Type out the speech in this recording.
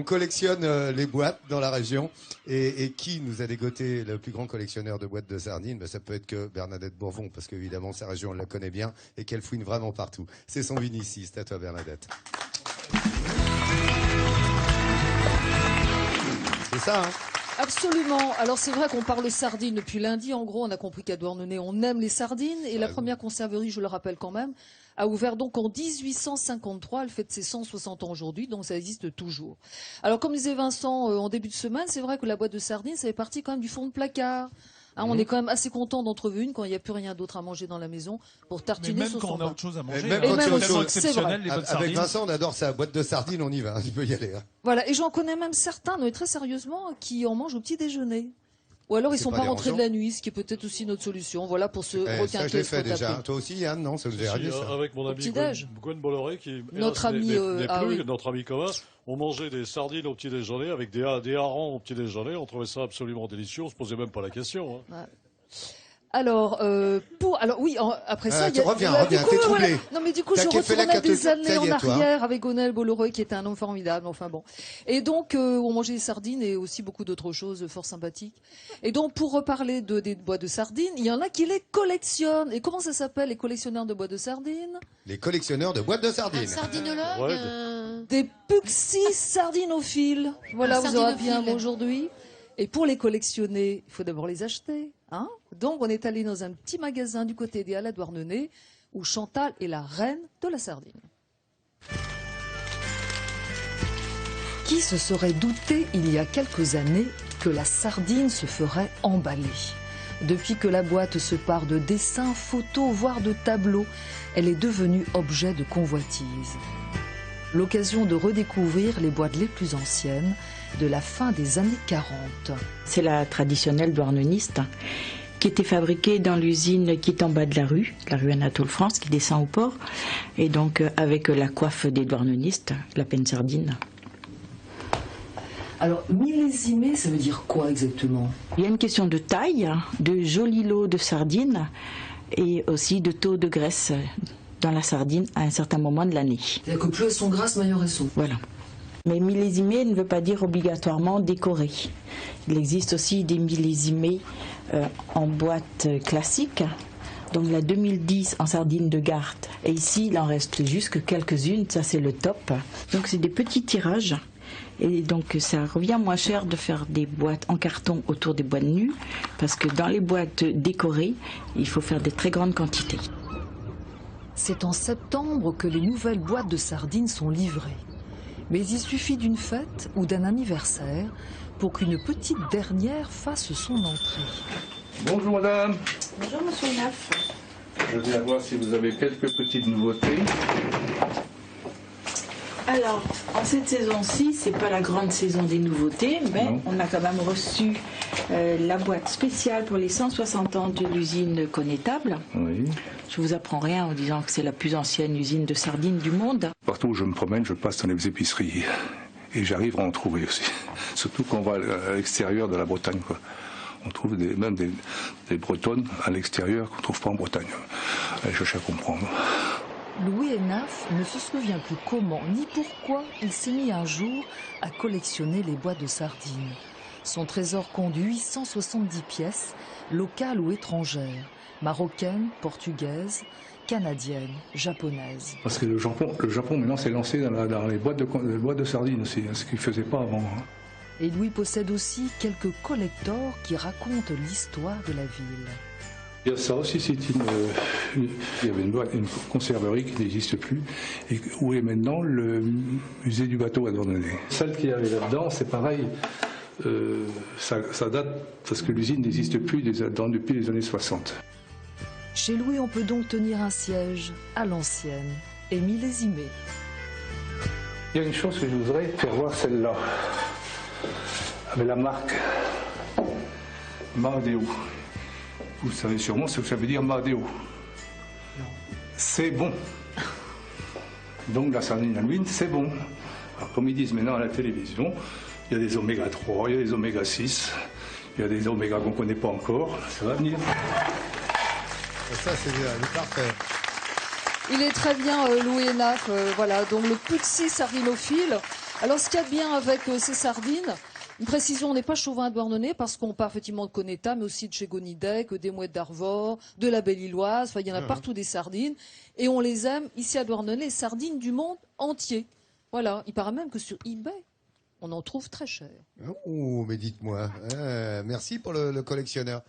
collectionne les boîtes dans la région. Et qui nous a dégoté le plus grand collectionneur de boîtes de sardines? Ça peut être que Bernadette Bourvon, parce qu'évidemment, sa région, on la connaît bien et qu'elle fouine vraiment partout. C'est son Vinicis. C'est à toi, Bernadette. C'est ça, hein? Absolument. Alors c'est vrai qu'on parle sardines depuis lundi. En gros, on a compris qu'à Douarnenez, on aime les sardines. Et la première conserverie, je le rappelle quand même, a ouvert donc en 1853. Elle fête ses 160 ans aujourd'hui, donc ça existe toujours. Alors comme disait Vincent en début de semaine, c'est vrai que la boîte de sardines, ça fait partie quand même du fond de placard. On est quand même assez content d'en trouver une quand il n'y a plus rien d'autre à manger dans la maison pour tartiner sur son quand on a pain. autre chose à manger. Même tellement exceptionnel, les bonnes sardines. Avec Vincent, on adore ça. Boîte de sardines, on y va. Tu peux y aller. Hein. Voilà. Et j'en connais même certains, mais très sérieusement, qui en mangent au petit déjeuner. Ou alors ils sont pas rentrés de la nuit, ce qui est peut-être aussi notre solution. Voilà pour se requinquer. Ça, je l'ai fait déjà. Toi aussi, Yann, non? Ça vous est arrivé, ça? Avec mon ami Gwen Bolloré, qui notre ami, notre ami commun, on mangeait des sardines au petit déjeuner avec des harengs au petit déjeuner. On trouvait ça absolument délicieux. On se posait même pas la question. Hein. Ouais. Alors, après ça, reviens, t'es troublé. Voilà. Non, mais du coup, je retournais des années en arrière avec Gonel Bolloré, qui était un homme formidable. Enfin bon. Et donc, on mangeait des sardines et aussi beaucoup d'autres choses fort sympathiques. Et donc, pour reparler des boîtes de sardines, il y en a qui les collectionnent. Et comment ça s'appelle, les collectionneurs de boîtes de sardines? Les collectionneurs de boîtes de sardines. Un sardinologue. Des puxis sardinophiles. Voilà, vous aurez bien un mot aujourd'hui. Et pour les collectionner, il faut d'abord les acheter. Hein? Donc, on est allé dans un petit magasin du côté des Halles à Douarnenez, où Chantal est la reine de la sardine. Qui se serait douté il y a quelques années que la sardine se ferait emballer? Depuis que la boîte se pare de dessins, photos, voire de tableaux, elle est devenue objet de convoitise. L'occasion de redécouvrir les boîtes les plus anciennes de la fin des années 40. C'est la traditionnelle douarneniste qui était fabriquée dans l'usine qui est en bas de la rue Anatole France, qui descend au port, et donc avec la coiffe des douarnenistes, la penne sardine. Alors, millésimé, ça veut dire quoi exactement? Il y a une question de taille, de jolis lots de sardines et aussi de taux de graisse dans la sardine à un certain moment de l'année. C'est-à-dire que plus elles sont grasses, meilleures elles sont. Voilà. Mais millésimé ne veut pas dire obligatoirement décoré. Il existe aussi des millésimés en boîte classique. Donc la 2010 en sardine de Garde. Et ici, il en reste juste que quelques-unes. Ça, c'est le top. Donc c'est des petits tirages. Et donc ça revient moins cher de faire des boîtes en carton autour des boîtes nues. Parce que dans les boîtes décorées, il faut faire des très grandes quantités. C'est en septembre que les nouvelles boîtes de sardines sont livrées. Mais il suffit d'une fête ou d'un anniversaire pour qu'une petite dernière fasse son entrée. Bonjour madame. Bonjour monsieur Naf. Je viens voir si vous avez quelques petites nouveautés. Alors, en cette saison-ci, c'est pas la grande saison des nouveautés, mais on a quand même reçu la boîte spéciale pour les 160 ans de l'usine Connétable. Oui. Je vous apprends rien en disant que c'est la plus ancienne usine de sardines du monde. Partout où je me promène, je passe dans les épiceries et j'arrive à en trouver aussi. Surtout quand on va à l'extérieur de la Bretagne, quoi. On trouve même des bretonnes à l'extérieur qu'on ne trouve pas en Bretagne. Et je cherche à comprendre. Louis Hénaf ne se souvient plus comment ni pourquoi il s'est mis un jour à collectionner les boîtes de sardines. Son trésor compte 870 pièces, locales ou étrangères, marocaines, portugaises, canadiennes, japonaises. Parce que le Japon maintenant s'est lancé dans les boîtes de sardines aussi, ce qu'il ne faisait pas avant. Et Louis possède aussi quelques collectors qui racontent l'histoire de la ville. Il y a ça aussi, il y avait une conserverie qui n'existe plus, et où est maintenant le musée du bateau à Douarnenez. Celle qu'il y avait là-dedans, c'est pareil, ça date parce que l'usine n'existe plus depuis les années 60. Chez Louis, on peut donc tenir un siège à l'ancienne et millésimé. Il y a une chose que je voudrais faire voir, celle-là, avec la marque Mardéo. Vous savez sûrement ce que ça veut dire Mardéo. C'est bon. Donc la sardine à l'huile, c'est bon. Alors comme ils disent maintenant à la télévision, il y a des oméga 3, il y a des oméga 6, il y a des oméga qu'on ne connaît pas encore. Ça va venir. Ça, c'est parfait. Il est très bien, Louis Hénaf. Voilà, donc le Puxi sardinophile. Alors, ce qu'il y a de bien avec ces sardines, une précision, on n'est pas chauvin à Douarnenez parce qu'on part effectivement de Conetta, mais aussi de chez Gonidec, des Mouettes d'Arvor, de la Belle-Illoise. Enfin, il y en a partout des sardines. Et on les aime ici à Douarnenez, les sardines du monde entier. Voilà. Il paraît même que sur eBay, on en trouve très cher. Oh, mais dites-moi. Merci pour le collectionneur.